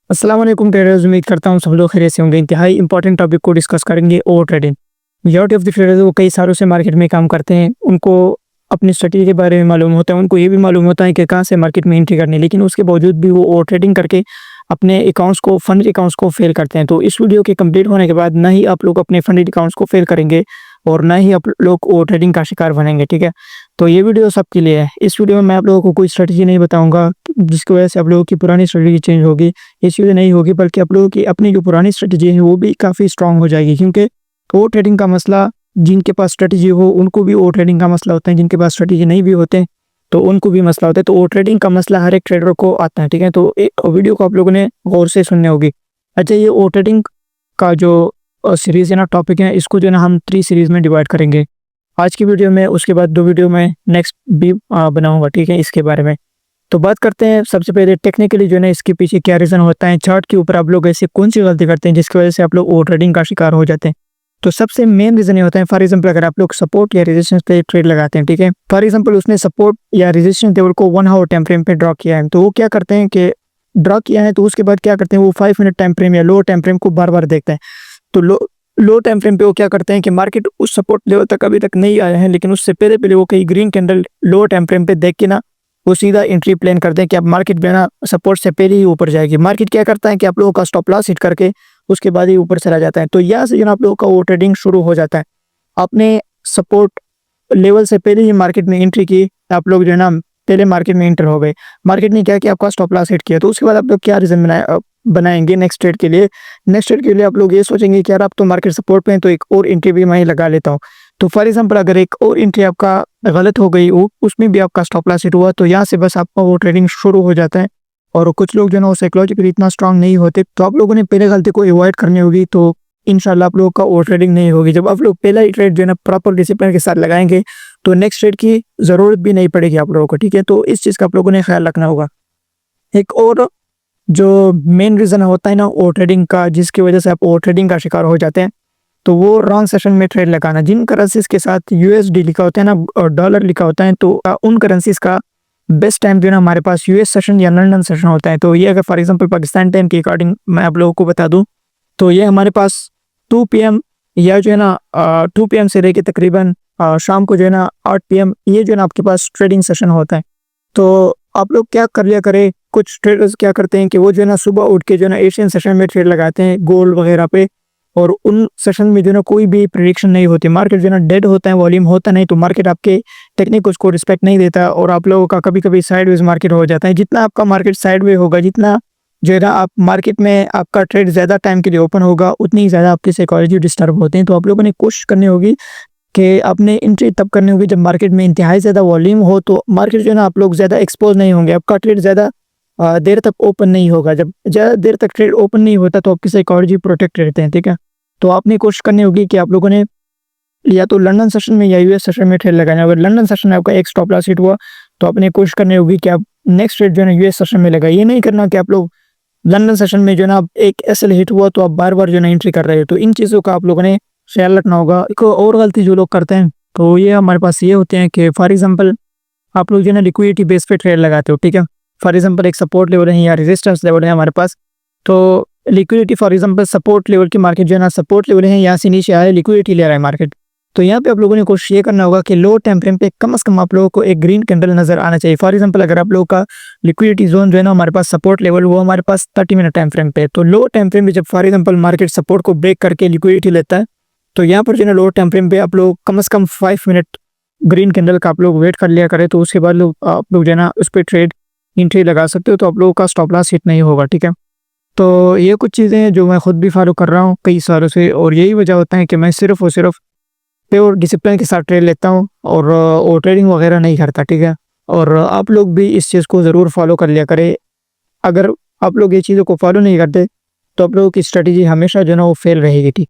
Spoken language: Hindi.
अस्सलाम वालेकुम ट्रेडर्स। उम्मीद करता हूँ सब लोग खैरियत से होंगे। इंतहाई इंपॉर्टेंट टॉपिक को डिस्कस करेंगे, over trading. Majority of the traders वो कई सालों से मार्केट में काम करते हैं, उनको अपनी स्ट्रेटजी के बारे में मालूम होता है, उनको ये भी मालूम होता है कि कहाँ से मार्केट में एंट्री करनी है, लेकिन उसके बावजूद भी वो ओवर ट्रेडिंग करके अपने अकाउंट्स को, फंड अकाउंट्स को फेल करते हैं। तो इस वीडियो के कंप्लीट होने के बाद ना ही आप लोग अपने फंड अकाउंट्स को फेल करेंगे और ना ही आप लोग ओवर ट्रेडिंग का शिकार बनेंगे, ठीक है। तो ये वीडियो सबके लिए है। इस वीडियो में मैं आप लोगों को कोई स्ट्रेटजी नहीं बताऊंगा जिसकी वजह से आप लोगों की पुरानी स्ट्रेटजी चेंज होगी। ये चीज़ें नहीं होगी, बल्कि आप लोगों की अपनी जो पुरानी स्ट्रेटजी है वो भी काफ़ी स्ट्रांग हो जाएगी, क्योंकि ओवर ट्रेडिंग का मसला जिनके पास स्ट्रेटजी हो उनको भी ओवर ट्रेडिंग का मसला होता है, जिनके पास स्ट्रेटजी नहीं भी होते तो उनको भी मसला होता है। तो ओवर ट्रेडिंग का मसला हर एक ट्रेडर को आता है, ठीक है। तो वीडियो को आप लोगों ने गौर से सुननी होगी। अच्छा, ये ओवर ट्रेडिंग का जो सीरीज़ है ना, टॉपिक है, इसको जो है ना हम 3 सीरीज़ में डिवाइड करेंगे। आज की वीडियो में, उसके बाद 2 वीडियो में नेक्स्ट भी बनाऊँगा, ठीक है, इसके बारे में। तो बात करते हैं सबसे पहले टेक्निकली जो है ना इसके पीछे क्या रीज़न होता है, चार्ट के ऊपर आप लोग ऐसी कौन-सी गलती करते हैं जिसकी वजह से आप लोग ओवर ट्रेडिंग का शिकार हो जाते हैं। तो सबसे मेन रीज़न ये होता है, फॉर एग्ज़ाम्पल अगर आप लोग सपोर्ट या रेजिस्टेंस पे ट्रेड लगाते हैं, ठीक है। फॉर एग्ज़ाम्पल उसने सपोर्ट या रेजिस्टेंस लेवल को 1 आवर टाइम फ्रेम पे ड्रॉ किया है, तो वो क्या करते हैं कि ड्रॉ किया है तो उसके बाद क्या करते हैं, वो 5 मिनट टाइम फ्रेम या लोअर टाइम फ्रेम को बार-बार देखते हैं। तो लो टाइम फ्रेम पे वो क्या करते हैं कि मार्केट उस सपोर्ट लेवल तक अभी तक नहीं आया है, लेकिन उससे पहले वो कहीं ग्रीन कैंडल लो टाइम फ्रेम पे देख के ना वो सीधा एंट्री प्लान करते हैं कि अब मार्केट जो है ना सपोर्ट से पहले ही ऊपर जाएगी। मार्केट क्या करता है कि आप लोगों का स्टॉप लॉस हिट करके उसके बाद ही ऊपर चला जाता है। तो यहाँ से जो है आप लोगों का वो ट्रेडिंग शुरू हो जाता है। आपने सपोर्ट लेवल से पहले ही मार्केट में एंट्री की, आप लोग जो है ना पहले मार्केट में एंटर हो गए। मार्केट ने क्या किया, आपका स्टॉप लॉस हिट किया, तो उसके बाद आप लोग क्या रीज़न बनाएंगे नेक्स्ट ट्रेड के लिए। नेक्स्ट ट्रेड के लिए आप लोग ये सोचेंगे कि यार आप तो मार्केट सपोर्ट पे हैं, तो एक और एंट्री भी मैं लगा लेता हूँ। तो फॉर एग्जांपल अगर एक और एंट्री आपका गलत हो गई, उसमें भी आपका स्टॉप लॉस हिट हुआ, तो यहाँ से बस आपका वो ट्रेडिंग शुरू हो जाता है। और कुछ लोग जो है ना वो साइकोलॉजिकली इतना स्ट्रांग नहीं होते, तो आप लोगों ने पहले गलती को अवॉइड करनी होगी, तो इंशाल्लाह आप लोगों का ओवर ट्रेडिंग नहीं होगी। जब आप लोग पहला ही ट्रेड जो है ना प्रॉपर डिसिप्लिन के साथ लगाएंगे, तो नेक्स्ट ट्रेड की ज़रूरत भी नहीं पड़ेगी आप लोगों को, ठीक है। तो इस चीज़ का आप लोगों ने ख्याल रखना होगा। एक और जो मेन रीज़न होता है ना ओवर ट्रेडिंग का, जिसकी वजह से आप ओवर ट्रेडिंग का शिकार हो जाते हैं, तो वो रॉन्ग सेशन में ट्रेड लगाना। जिन करेंसीज के साथ यूएसडी लिखा होता है ना और डॉलर लिखा होता है, तो उन करेंसीज का बेस्ट टाइम जो है ना हमारे पास यूएस सेशन या लंदन सेशन होता है। तो ये अगर फॉर एग्जांपल पाकिस्तान टाइम के अकॉर्डिंग मैं आप लोगों को बता दूं, तो ये हमारे पास 2 पीएम या जो है ना 2 पीएम से लेके तकरीबन शाम को जो है ना 8 पीएम, ये जो है ना आपके पास ट्रेडिंग सेशन होता है। तो आप लोग क्या कर लिया करें, कुछ ट्रेडर्स क्या करते हैं कि वो जो है ना सुबह उठ के जो है ना एशियन सेशन में ट्रेड लगाते हैं गोल्ड वगैरह पे, और उन सेशन में जो है ना कोई भी प्रेडिक्शन नहीं होती, मार्केट जो है ना डेड होता है, वॉल्यूम होता नहीं, तो मार्केट आपके टेक्निक उसको रिस्पेक्ट नहीं देता और आप लोगों का कभी-कभी साइडवेज मार्केट हो जाता है। जितना आपका मार्केट साइडवे होगा, जितना जो है ना आप मार्केट में आपका ट्रेड ज़्यादा टाइम के लिए ओपन होगा, उतनी ही ज़्यादा आपकी साइकोलॉजी डिस्टर्ब होते हैं। तो आप लोगों ने कोशिश करनी होगी कि आपने एंट्री तब करनी होगी जब मार्केट में इंतहाई ज़्यादा वॉल्यूम हो, तो मार्केट जो है ना आप लोग ज़्यादा एक्सपोज नहीं होंगे, आपका ट्रेड ज़्यादा देर तक ओपन नहीं होगा। जब ज़्यादा देर तक ट्रेड ओपन नहीं होता तो आपकी साइकोलॉजी प्रोटेक्ट रहते हैं, ठीक है। तो आपने कोशिश करनी होगी कि आप लोगों ने या तो लंदन सेशन में या यूएस सेशन में ट्रेड लगाना। अगर लंदन सेशन में आपका एक स्टॉप लॉस हिट हुआ, तो आपने कोशिश करनी होगी कि आप नेक्स्ट ट्रेड जो है ना यूएस सेशन में लगाए। ये नहीं करना कि आप लोग लंदन सेशन में जो है ना एक एसएल हिट हुआ तो आप बार-बार जो है ना एंट्री कर रहे हो। तो इन चीज़ों का आप लोगों ने ख्याल रखना होगा। एक और गलती जो लोग करते हैं, तो ये हमारे पास ये होते हैं कि फॉर एग्जांपल आप लोग जो है ना लिक्विडिटी बेस पे ट्रेड लगाते हो, ठीक है। फॉर एग्जांपल एक सपोर्ट लेवल है या रेजिस्टेंस लेवल है हमारे पास, तो liquidity for example support level की मार्केट जो है ना सपोर्ट लेवल है, यहाँ से नीचे आया, लिक्विडिटी ले रहा है मार्केट। तो यहाँ पे आप लोगों ने कोशिश ये करना होगा कि लो टाइम फ्रेम पे कम से कम आप लोगों को एक ग्रीन कैंडल नजर आना चाहिए। फॉर एग्जांपल अगर आप लोगों का लिक्विडिटी जोन जो है ना हमारे पास सपोर्ट लेवल, वो हमारे पास 30 मिनट टाइम फ्रेम पे, तो लो टाइम फ्रेम में जब फॉर एग्जांपल मार्केट सपोर्ट को ब्रेक करके लिक्विडिटी लेता है, तो यहाँ पर जो है ना लो टाइम फ्रेम पे आप लोग कम से कम 5 मिनट ग्रीन कैंडल का आप लोग वेट कर लिया करें। तो उसके बाद आप लोग जो है ना उस पर ट्रेड एंट्री लगा सकते हो, तो आप लोगों का स्टॉप लॉस हिट नहीं होगा, ठीक है। तो ये कुछ चीज़ें हैं जो मैं खुद भी फॉलो कर रहा हूँ कई सालों से, और यही वजह होता है कि मैं सिर्फ और सिर्फ प्योर डिसिप्लिन के साथ ट्रेड लेता हूँ और ट्रेडिंग वगैरह नहीं करता, ठीक है। और आप लोग भी इस चीज़ को ज़रूर फॉलो कर लिया करें। अगर आप लोग ये चीज़ों को फॉलो नहीं करते, तो आप लोगों की स्ट्रेटजी हमेशा जो है ना वो फेल रहेगी, ठीक।